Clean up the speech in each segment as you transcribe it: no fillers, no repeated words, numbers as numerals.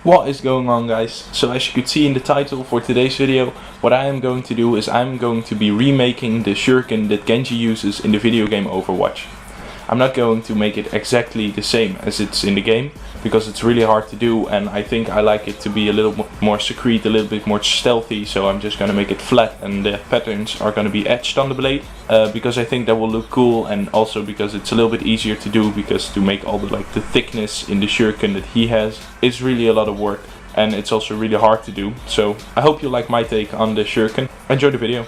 What is going on, guys? So as you could see in the title for today's video, what I am going to do is I'm going to be remaking the Shuriken that Genji uses in the video game Overwatch. I'm not going to make it exactly the same as it's in the game, because it's really hard to do, and I think I like it to be a little more secret, a little bit more stealthy, so I'm just gonna make it flat and the patterns are gonna be etched on the blade, because I think that will look cool, and also because it's a little bit easier to do, because to make all the thickness in the Shuriken that he has is really a lot of work, and it's also really hard to do. So I hope you like my take on the Shuriken. Enjoy the video.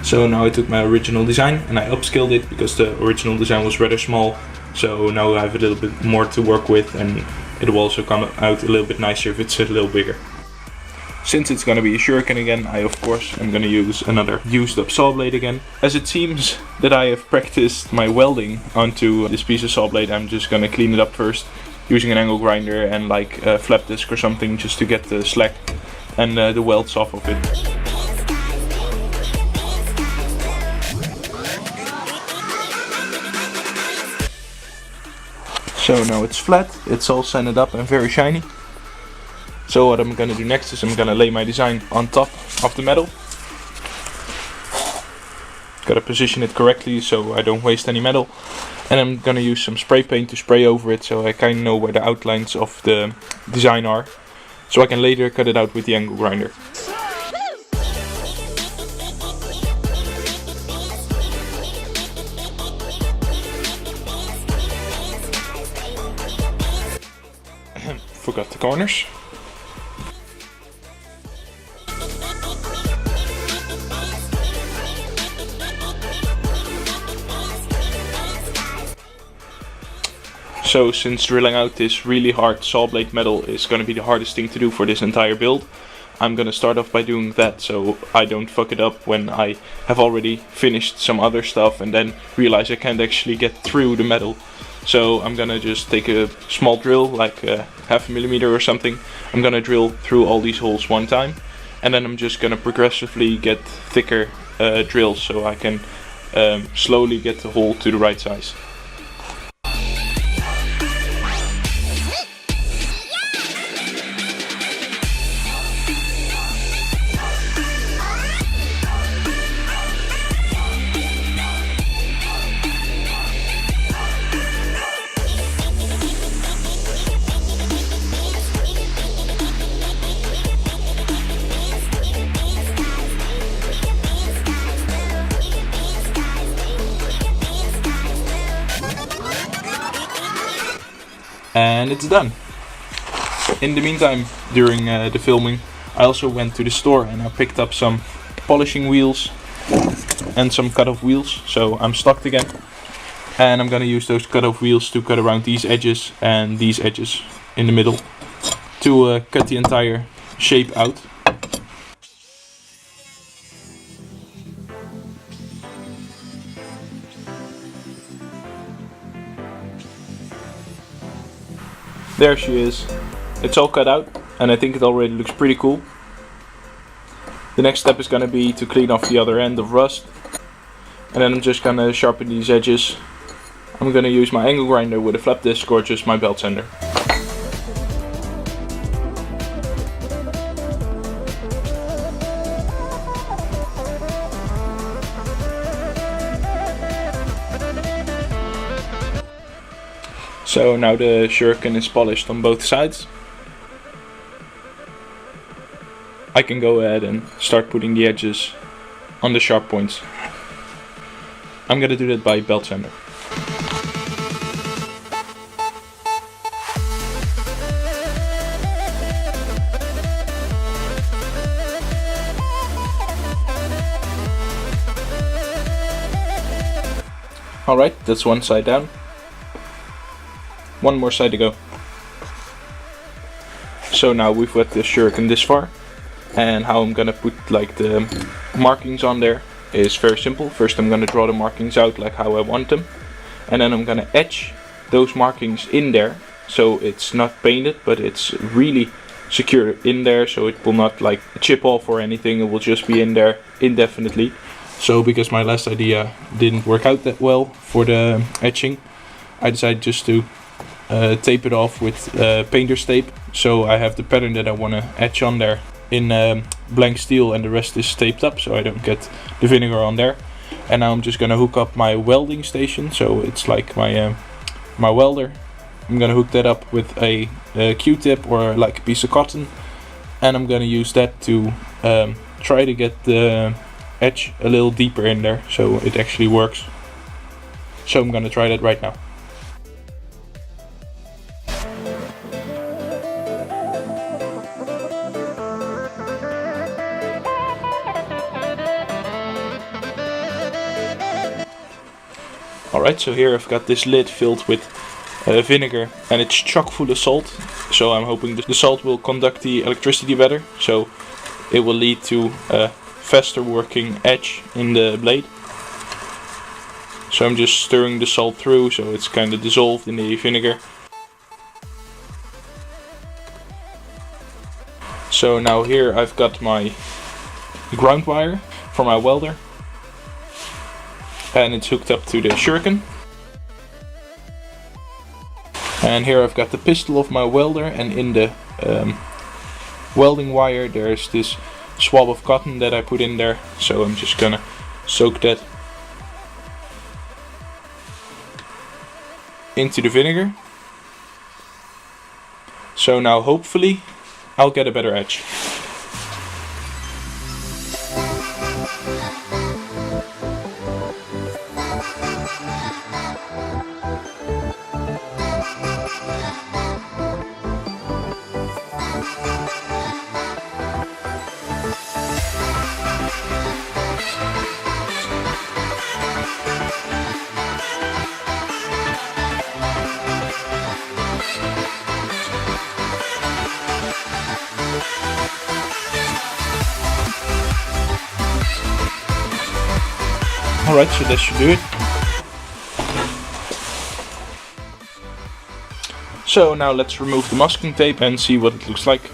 So now I took my original design and I upscaled it because the original design was rather small. So now I have a little bit more to work with, and it will also come out a little bit nicer if it's a little bigger. Since it's gonna be a Shuriken again, I of course am gonna use another used up saw blade again. As it seems that I have practiced my welding onto this piece of saw blade, I'm just gonna clean it up first using an angle grinder and a flap disc or something, just to get the slack and the welds off of it. So now it's flat, it's all sanded up and very shiny. So what I'm gonna do next is I'm gonna lay my design on top of the metal. Gotta position it correctly so I don't waste any metal. And I'm gonna use some spray paint to spray over it so I kinda know where the outlines of the design are. So I can later cut it out with the angle grinder. Forgot the corners. So since drilling out this really hard saw blade metal is going to be the hardest thing to do for this entire build, I'm going to start off by doing that so I don't fuck it up when I have already finished some other stuff and then realize I can't actually get through the metal. So I'm gonna just take a small drill, like 0.5 millimeter or something. I'm gonna drill through all these holes one time, and then I'm just gonna progressively get thicker drills so I can slowly get the hole to the right size. And it's done. In the meantime, during the filming, I also went to the store and I picked up some polishing wheels and some cut-off wheels. So I'm stocked again, and I'm gonna use those cut-off wheels to cut around these edges and these edges in the middle to cut the entire shape out. There she is. It's all cut out and I think it already looks pretty cool. The next step is gonna be to clean off the other end of rust, and then I'm just gonna sharpen these edges. I'm gonna use my angle grinder with a flap disc or just my belt sander. So now the Shuriken is polished on both sides. I can go ahead and start putting the edges on the sharp points. I'm gonna do that by belt sander. Alright, that's one side down. One more side to go. So now we've wet the Shuriken this far. And how I'm gonna put like the markings on there is very simple. First I'm gonna draw the markings out like how I want them, and then I'm gonna etch those markings in there, so it's not painted but it's really secure in there, so it will not like chip off or anything. It will just be in there indefinitely. So because my last idea didn't work out that well for the etching, I decided just to tape it off with painter's tape. So I have the pattern that I want to etch on there in blank steel, and the rest is taped up so I don't get the vinegar on there. And now I'm just gonna hook up my welding station, so it's like my my welder. I'm gonna hook that up with a Q-tip or like a piece of cotton, and I'm gonna use that to try to get the edge a little deeper in there so it actually works. So I'm gonna try that right now. Alright, so here I've got this lid filled with vinegar, and it's chock full of salt. So I'm hoping the salt will conduct the electricity better, so it will lead to a faster working edge in the blade. So I'm just stirring the salt through so it's kind of dissolved in the vinegar. So now here I've got my ground wire for my welder, and it's hooked up to the Shuriken. And here I've got the pistol of my welder, and in the welding wire there's this swab of cotton that I put in there, so I'm just gonna soak that into the vinegar. So now hopefully I'll get a better edge. Alright, so that should do it. So now let's remove the masking tape and see what it looks like.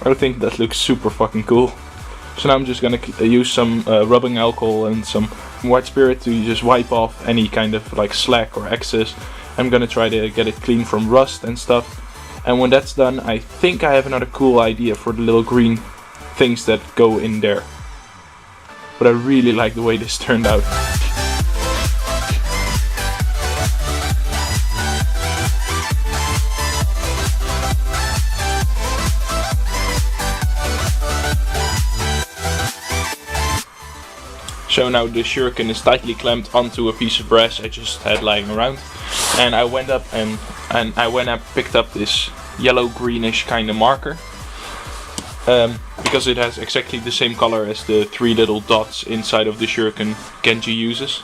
I think that looks super fucking cool. So now I'm just gonna use some rubbing alcohol and some white spirit to just wipe off any kind of like slack or excess. I'm gonna try to get it clean from rust and stuff. And when that's done, I think I have another cool idea for the little green things that go in there. But I really like the way this turned out. So now the Shuriken is tightly clamped onto a piece of brass I just had lying around, and I went up and picked up this yellow greenish kind of marker, because it has exactly the same color as the 3 little dots inside of the Shuriken Genji uses.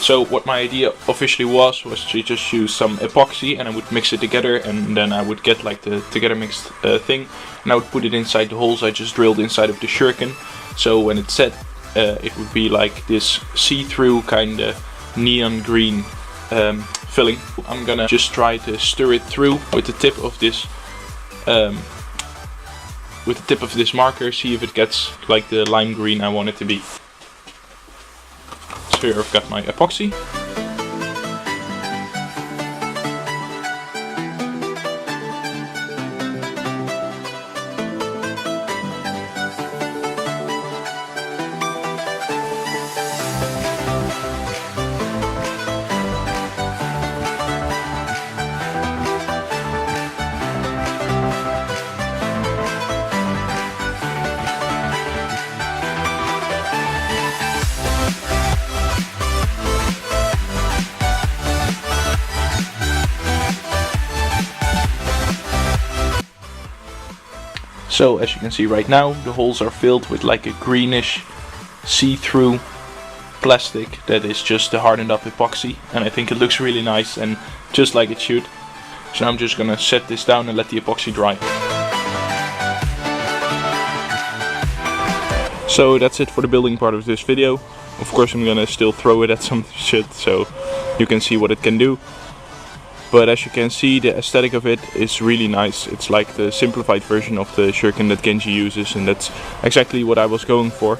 So what my idea officially was to just use some epoxy, and I would mix it together, and then I would get like the together mixed thing, and I would put it inside the holes I just drilled inside of the Shuriken. So when it's set, it would be like this see-through kind of neon green filling. I'm gonna just try to stir it through with the tip of this marker, see if it gets like the lime green I want it to be. So here I've got my epoxy. So as you can see right now, the holes are filled with like a greenish see-through plastic that is just the hardened up epoxy, and I think it looks really nice and just like it should. So now I'm just gonna set this down and let the epoxy dry. So that's it for the building part of this video. Of course I'm gonna still throw it at some shit so you can see what it can do. But as you can see, the aesthetic of it is really nice. It's like the simplified version of the Shuriken that Genji uses, and that's exactly what I was going for.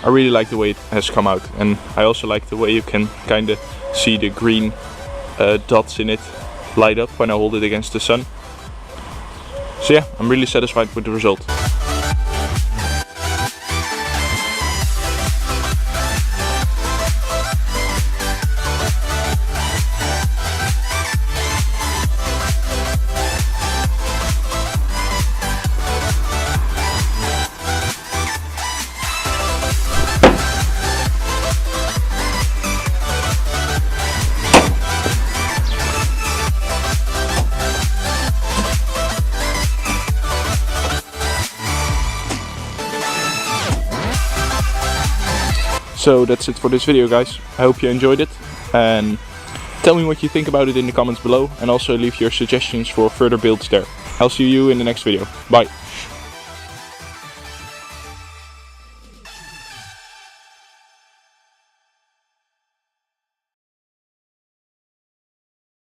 I really like the way it has come out, and I also like the way you can kind of see the green dots in it light up when I hold it against the sun. So yeah, I'm really satisfied with the result. So that's it for this video, guys. I hope you enjoyed it, and tell me what you think about it in the comments below, and also leave your suggestions for further builds there. I'll see you in the next video. Bye!